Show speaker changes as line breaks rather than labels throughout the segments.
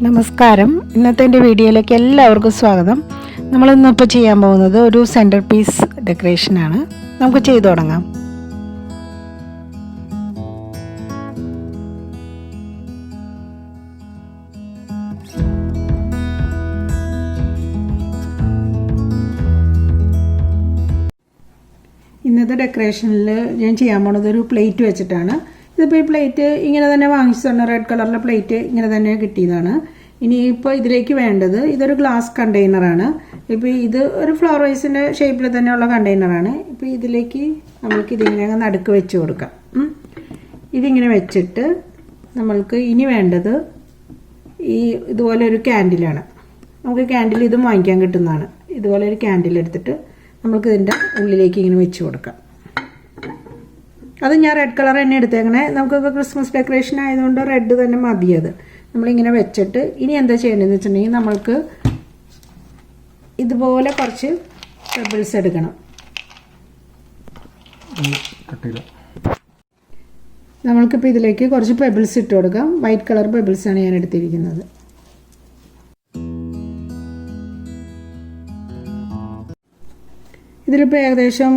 നമസ്കാരം. ഇന്നത്തെ എൻ്റെ വീഡിയോയിലേക്ക് എല്ലാവർക്കും സ്വാഗതം. നമ്മളിന്നിപ്പോൾ ചെയ്യാൻ പോകുന്നത് ഒരു സെൻറ്റർ പീസ് ഡെക്കറേഷനാണ്. നമുക്ക് ചെയ്തു തുടങ്ങാം. ഇന്നത്തെ ഡെക്കറേഷനിൽ ഞാൻ ചെയ്യാൻ പോണത് ഒരു പ്ലേറ്റ് വെച്ചിട്ടാണ്. ഇതിപ്പോൾ ഈ പ്ലേറ്റ് ഇങ്ങനെ തന്നെ വാങ്ങിച്ചതാണ്, റെഡ് കളറിലെ പ്ലേറ്റ് ഇങ്ങനെ തന്നെ കിട്ടിയതാണ്. ഇനിയിപ്പോൾ ഇതിലേക്ക് വേണ്ടത് ഇതൊരു ഗ്ലാസ് കണ്ടെയ്നറാണ്. ഇപ്പോൾ ഇത് ഒരു ഫ്ലവർ വൈസിൻ്റെ ഷേപ്പിൽ തന്നെയുള്ള കണ്ടെയ്നറാണ്. ഇപ്പോൾ ഇതിലേക്ക് നമ്മൾക്ക് ഇതിങ്ങനെ നടുക്ക് വെച്ച് കൊടുക്കാം. ഇതിങ്ങനെ വെച്ചിട്ട് നമ്മൾക്ക് ഇനി വേണ്ടത് ഇതുപോലെ ഒരു ക്യാൻഡിലാണ്. നമുക്ക് ക്യാൻഡിൽ ഇതും വാങ്ങിക്കാൻ കിട്ടുന്നതാണ്. ഇതുപോലെ ഒരു ക്യാൻഡിൽ എടുത്തിട്ട് നമുക്ക് ഇതിൻ്റെ ഉള്ളിലേക്ക് ഇങ്ങനെ വെച്ച് കൊടുക്കാം. അത് ഞാൻ റെഡ് കളർ തന്നെ എടുത്തേക്കണേ. നമുക്കിപ്പോൾ ക്രിസ്മസ് ഡെക്കറേഷൻ ആയതുകൊണ്ട് റെഡ് തന്നെ മതിയത്. നമ്മളിങ്ങനെ വെച്ചിട്ട് ഇനി എന്താ ചെയ്യേണ്ടതെന്ന് വെച്ചിട്ടുണ്ടെങ്കിൽ നമ്മൾക്ക് ഇതുപോലെ കുറച്ച് പെബിൾസ് എടുക്കണം. നമ്മൾക്കിപ്പോൾ ഇതിലേക്ക് കുറച്ച് പെബിൾസ് ഇട്ട് കൊടുക്കാം. വൈറ്റ് കളർ പെബിൾസാണ് ഞാൻ എടുത്തിരിക്കുന്നത്. ഇതിലിപ്പോൾ ഏകദേശം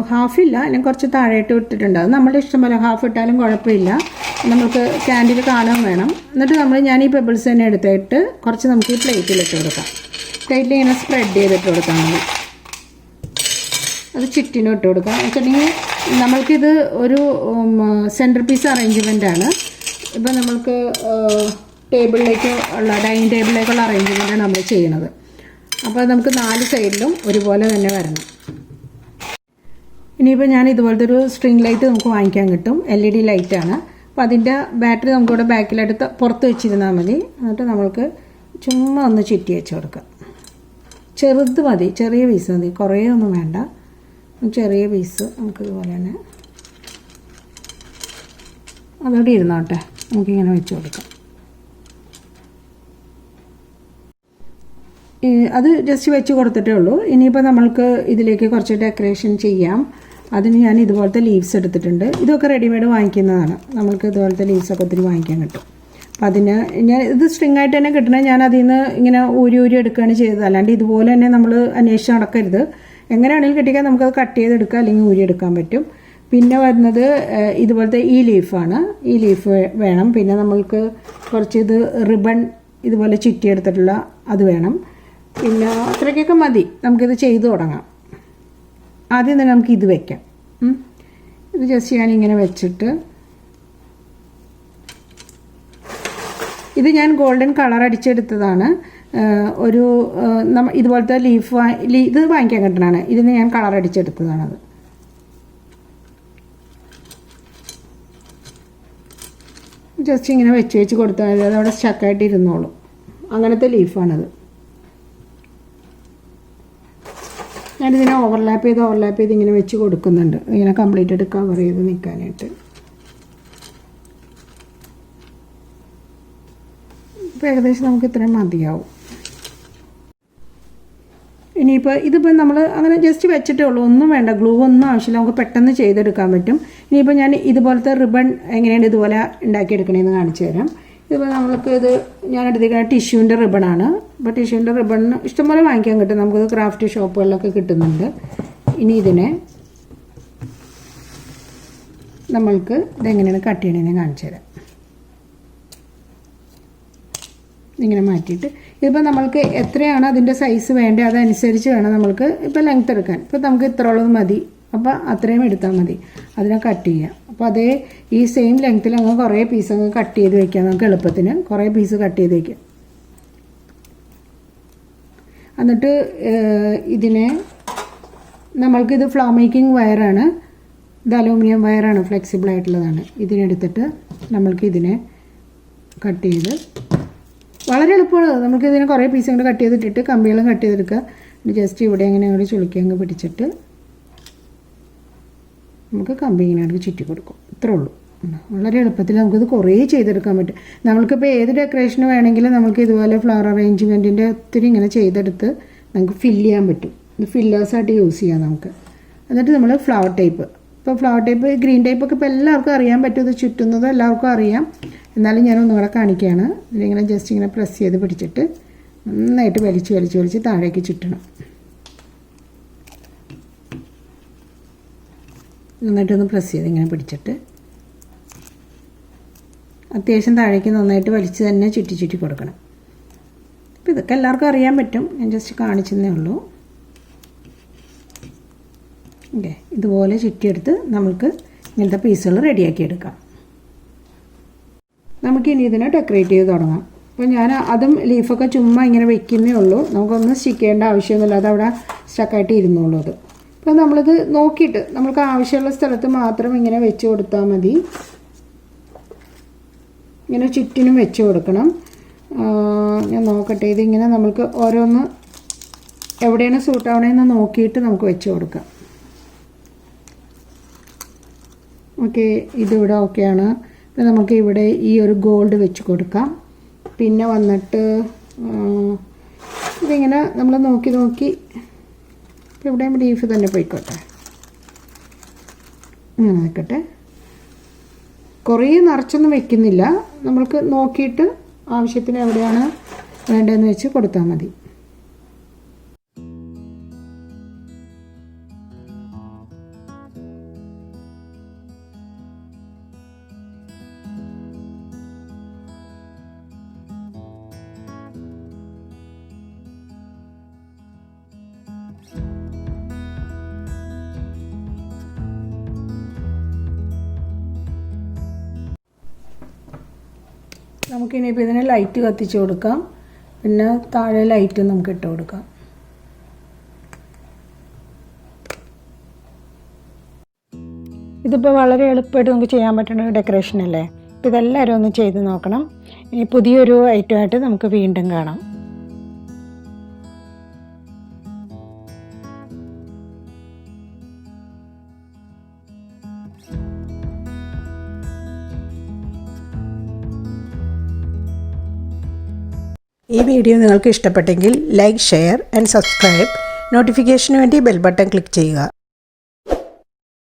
ഹാഫില്ല, അല്ലെങ്കിൽ കുറച്ച് താഴെയിട്ട് ഇട്ടിട്ടുണ്ട്. അത് നമ്മുടെ ഇഷ്ടം പോലെ ഹാഫ് ഇട്ടാലും കുഴപ്പമില്ല. നമുക്ക് ക്യാൻഡിൽ കാണാൻ വേണം. എന്നിട്ട് ഞാൻ ഈ പെബിൾസ് തന്നെ എടുത്തിട്ട് കുറച്ച് നമുക്ക് ഈ പ്ലേറ്റിലിട്ട് കൊടുക്കാം. പ്ലേറ്റിൽ ഇങ്ങനെ സ്പ്രെഡ് ചെയ്തിട്ട് കൊടുക്കാൻ മതി. അത് ചുറ്റിനും ഇട്ട് കൊടുക്കാം. വെച്ചിട്ടുണ്ടെങ്കിൽ നമ്മൾക്കിത് ഒരു സെൻറ്റർ പീസ് അറേഞ്ച്മെൻറ്റാണ്. ഇപ്പം നമ്മൾക്ക് ടേബിളിലേക്ക് ഉള്ള ഡൈനിങ് ടേബിളിലേക്കുള്ള അറേഞ്ച്മെൻറ്റാണ് നമ്മൾ ചെയ്യണത്. അപ്പോൾ നമുക്ക് 4 സൈഡിലും ഒരുപോലെ തന്നെ വരണം. ഇനിയിപ്പോൾ ഞാൻ ഇതുപോലത്തെ ഒരു സ്ട്രിങ് ലൈറ്റ് നമുക്ക് വാങ്ങിക്കാൻ കിട്ടും. LED ലൈറ്റാണ്. അപ്പോൾ അതിൻ്റെ ബാറ്ററി നമുക്കിവിടെ ബാക്കിലെടുത്ത് പുറത്ത് വെച്ചിരുന്നാൽ മതി. എന്നിട്ട് നമ്മൾക്ക് ചുമ്മാ ഒന്ന് ചുറ്റി വെച്ച് കൊടുക്കാം. ചെറുത് മതി, ചെറിയ പീസ് മതി, കുറേ ഒന്നും വേണ്ട. ചെറിയ പീസ് നമുക്ക് ഇതുപോലെ തന്നെ അതോടെ ഇരുന്നോട്ടെ. നമുക്കിങ്ങനെ വെച്ച് കൊടുക്കാം. അത് ജസ്റ്റ് വെച്ച് കൊടുത്തിട്ടേ ഉള്ളൂ. ഇനിയിപ്പോൾ നമ്മൾക്ക് ഇതിലേക്ക് കുറച്ച് ഡെക്കറേഷൻ ചെയ്യാം. അതിന് ഞാൻ ഇതുപോലത്തെ ലീവ്സ് എടുത്തിട്ടുണ്ട്. ഇതൊക്കെ റെഡിമെയ്ഡ് വാങ്ങിക്കുന്നതാണ്. നമ്മൾക്ക് ഇതുപോലത്തെ ലീവ്സൊക്കെ ഒത്തിരി വാങ്ങിക്കാൻ കിട്ടും. അപ്പോൾ അതിന് ഞാൻ ഇത് സ്ട്രിങ് ആയിട്ട് തന്നെ കിട്ടണേ. ഞാൻ അതിൽ നിന്ന് ഇങ്ങനെ ഊരി എടുക്കുകയാണ് ചെയ്തത്. അല്ലാണ്ട് ഇതുപോലെ തന്നെ നമ്മൾ അന്വേഷിച്ച് നടക്കരുത്. എങ്ങനെയാണെങ്കിലും കിട്ടിയാൽ നമുക്കത് കട്ട് ചെയ്തെടുക്കാം, അല്ലെങ്കിൽ ഊരി എടുക്കാൻ പറ്റും. പിന്നെ വരുന്നത് ഇതുപോലത്തെ ഈ ലീഫാണ്. ഈ ലീഫ് വേണം. പിന്നെ നമ്മൾക്ക് കുറച്ച് ഇത് റിബൺ ഇതുപോലെ ചുറ്റിയെടുത്തിട്ടുള്ള അത് വേണം. പിന്നെ അത്രയ്ക്കൊക്കെ മതി. നമുക്കിത് ചെയ്തു തുടങ്ങാം. ആദ്യം തന്നെ നമുക്ക് ഇത് വയ്ക്കാം. ഇത് ജസ്റ്റ് ഞാനിങ്ങനെ വെച്ചിട്ട് ഇത് ഞാൻ ഗോൾഡൻ കളർ അടിച്ചെടുത്തതാണ്. ഒരു ഇതുപോലത്തെ ലീഫ് ഇത് വാങ്ങിക്കാൻ കിട്ടണതാണ്. ഇതിന് ഞാൻ കളർ അടിച്ചെടുത്തതാണത്. ജസ്റ്റ് ഇങ്ങനെ വെച്ച് കൊടുത്താൽ അതവിടെ സ്റ്റക്കായിട്ട് ഇരുന്നോളും. അങ്ങനത്തെ ലീഫാണത്. ഞാനിതിനെ ഓവർലാപ്പ് ചെയ്ത് ഇങ്ങനെ വെച്ച് കൊടുക്കുന്നുണ്ട്. ഇങ്ങനെ കംപ്ലീറ്റ് ആയിട്ട് കവർ ചെയ്ത് നിൽക്കാനായിട്ട്. ഇപ്പോൾ ഏകദേശം നമുക്ക് ഇത്രയും മതിയാവും. ഇനിയിപ്പോൾ ഇതിപ്പോൾ നമ്മൾ അങ്ങനെ ജസ്റ്റ് വെച്ചിട്ടേ ഉള്ളൂ. ഒന്നും വേണ്ട, ഗ്ലൂ ഒന്നും ആവശ്യമില്ല. നമുക്ക് പെട്ടെന്ന് ചെയ്തെടുക്കാൻ പറ്റും. ഇനിയിപ്പോൾ ഞാൻ ഇതുപോലത്തെ റിബൺ എങ്ങനെയാണ് ഇതുപോലെ ഉണ്ടാക്കിയെടുക്കണമെന്ന് കാണിച്ചു തരാം. ഇതിപ്പോൾ നമ്മൾക്ക് ഞാൻ എടുത്തിരിക്കുന്ന ടിഷ്യൂവിൻ്റെ റിബണാണ്. അപ്പോൾ ടിഷ്യൂവിൻ്റെ റിബണിന് ഇഷ്ടംപോലെ വാങ്ങിക്കാൻ കിട്ടും. നമുക്കിത് ക്രാഫ്റ്റ് ഷോപ്പുകളിലൊക്കെ കിട്ടുന്നുണ്ട്. ഇനി ഇതിനെ നമ്മൾക്ക് ഇതെങ്ങനെയാണ് കട്ട് ചെയ്യണമെന്ന് കാണിച്ചു തരാം. ഇങ്ങനെ മാറ്റിയിട്ട് ഇതിപ്പോൾ നമ്മൾക്ക് എത്രയാണ് അതിൻ്റെ സൈസ് വേണ്ടത് അതനുസരിച്ച് വേണം നമ്മൾക്ക് ഇപ്പോൾ ലെങ്ത് എടുക്കാൻ. ഇപ്പോൾ നമുക്ക് ഇത്ര ഉള്ളത് മതി. അപ്പോൾ അത്രയും എടുത്താൽ മതി. അതിനെ കട്ട് ചെയ്യാം. അപ്പോൾ അതേ ഈ സെയിം ലെങ്ത്തിൽ അങ്ങ് കുറേ പീസ് അങ്ങ് കട്ട് ചെയ്ത് വയ്ക്കാം. നമുക്ക് എളുപ്പത്തിന് കുറേ പീസ് കട്ട് ചെയ്ത് വയ്ക്കാം. എന്നിട്ട് ഇതിനെ നമ്മൾക്കിത് ഫ്ലവർ മേക്കിംഗ് വയറാണ്. ഇത് അലൂമിനിയം വയറാണ്, ഫ്ലെക്സിബിൾ ആയിട്ടുള്ളതാണ്. ഇതിനെടുത്തിട്ട് നമ്മൾക്ക് ഇതിനെ കട്ട് ചെയ്ത് വളരെ എളുപ്പമാണ്. നമുക്ക് ഇതിനെ കുറേ പീസ് കൊണ്ട് കട്ട് ചെയ്തിട്ടിട്ട് കമ്പികളും കട്ട് ചെയ്തെടുക്കുക. ജസ്റ്റ് ഇവിടെ അങ്ങനെ അങ്ങോട്ട് ചുളുക്കി അങ്ങ് പിടിച്ചിട്ട് നമുക്ക് കമ്പി ഇങ്ങനെ അങ്ങോട്ട് ചുറ്റി കൊടുക്കും. ഇത്രേ ഉള്ളൂ. വളരെ എളുപ്പത്തിൽ നമുക്കിത് കുറേ ചെയ്തെടുക്കാൻ പറ്റും. നമ്മൾക്കിപ്പോൾ ഏത് ഡെക്കറേഷന് വേണമെങ്കിലും നമുക്ക് ഇതുപോലെ ഫ്ലവർ അറേഞ്ച്മെൻറ്റിൻ്റെ ഒത്തിരി ഇങ്ങനെ ചെയ്തെടുത്ത് നമുക്ക് ഫില്ല് ചെയ്യാൻ പറ്റും. ഇത് ഫില്ലേഴ്സായിട്ട് യൂസ് ചെയ്യാം നമുക്ക്. എന്നിട്ട് നമ്മൾ ഫ്ലവർ ടൈപ്പ് ഇപ്പോൾ ഫ്ലവർ ടൈപ്പ് ഗ്രീൻ ടൈപ്പൊക്കെ ഇപ്പോൾ എല്ലാവർക്കും അറിയാൻ പറ്റും. ഇത് ചുറ്റുന്നത് എല്ലാവർക്കും അറിയാം. എന്നാലും ഞാൻ ഒന്നുകൂടെ കാണിക്കുകയാണ്. ഇതിലിങ്ങനെ ജസ്റ്റ് ഇങ്ങനെ പ്രസ് ചെയ്ത് പിടിച്ചിട്ട് നന്നായിട്ട് വലിച്ച് താഴേക്ക് ചുറ്റണം. നന്നായിട്ടൊന്ന് പ്രസ് ചെയ്ത് ഇങ്ങനെ പിടിച്ചിട്ട് അത്യാവശ്യം താഴേക്ക് നന്നായിട്ട് വലിച്ച് തന്നെ ചുറ്റി കൊടുക്കണം. അപ്പോൾ ഇതൊക്കെ എല്ലാവർക്കും അറിയാൻ പറ്റും, ഞാൻ ജസ്റ്റ് കാണിച്ചതേ ഉള്ളൂ. ഓക്കെ, ഇതുപോലെ ചുറ്റിയെടുത്ത് നമുക്ക് ഇങ്ങനത്തെ പീസുകൾ റെഡിയാക്കി എടുക്കാം. നമുക്കിനി ഇതിനെ ഡെക്കറേറ്റ് ചെയ്ത് തുടങ്ങാം. അപ്പോൾ ഞാൻ അതും ലീഫൊക്കെ ചുമ്മാ ഇങ്ങനെ വെക്കുന്നേ ഉള്ളൂ, നമുക്കൊന്നും സ്റ്റിക്ക് ചെയ്യേണ്ട ആവശ്യമൊന്നുമില്ല, അതവിടെ സ്റ്റക്കായിട്ട് ഇരുന്നുള്ളൂ. അത് അപ്പോൾ നമ്മളിത് നോക്കിയിട്ട് നമുക്ക് ആവശ്യമുള്ള സ്ഥലത്ത് മാത്രം ഇങ്ങനെ വെച്ച് കൊടുത്താൽ മതി. ഇങ്ങനെ ചുറ്റിനും വെച്ച് കൊടുക്കണം. ഞാൻ നോക്കട്ടെ, ഇതിങ്ങനെ നമുക്ക് ഓരോന്ന് എവിടെയാണ് സൂട്ടാവണേന്ന് നോക്കിയിട്ട് നമുക്ക് വെച്ച് കൊടുക്കാം. ഓക്കെ, ഇതിവിടെ ഓക്കെയാണ്. അപ്പോൾ നമുക്ക് ഇവിടെ ഈ ഒരു ഗോൾഡ് വെച്ച് കൊടുക്കാം. പിന്നെ വന്നിട്ട് ഇതിങ്ങനെ നമ്മൾ നോക്കി ഇപ്പോൾ ഇവിടെയും ലീഫ് തന്നെ പോയിക്കോട്ടെ, ഇങ്ങനെ നിൽക്കട്ടെ. കുറേ നിറച്ചൊന്നും വെക്കുന്നില്ല, നമ്മൾക്ക് നോക്കിയിട്ട് ആവശ്യത്തിന് എവിടെയാണ് വേണ്ടതെന്ന് വെച്ച് കൊടുത്താൽ മതി. നമുക്കിനിയിപ്പോൾ ഇതിന് ലൈറ്റ് കത്തിച്ച് കൊടുക്കാം. പിന്നെ താഴെ ലൈറ്റ് നമുക്ക് ഇട്ട് കൊടുക്കാം. ഇതിപ്പോൾ വളരെ എളുപ്പമായിട്ട് നമുക്ക് ചെയ്യാൻ പറ്റുന്ന ഒരു ഡെക്കറേഷൻ അല്ലേ. അപ്പോൾ ഇതെല്ലാവരും ഒന്ന് ചെയ്ത് നോക്കണം. ഇനി പുതിയൊരു ഐറ്റമായിട്ട് നമുക്ക് വീണ്ടും കാണാം. ഈ വീഡിയോ നിങ്ങൾക്ക് ഇഷ്ടപ്പെട്ടെങ്കിൽ ലൈക്ക്, ഷെയർ ആൻഡ് സബ്സ്ക്രൈബ്. നോട്ടിഫിക്കേഷന് വേണ്ടി ബെൽ ബട്ടൺ ക്ലിക്ക് ചെയ്യുക.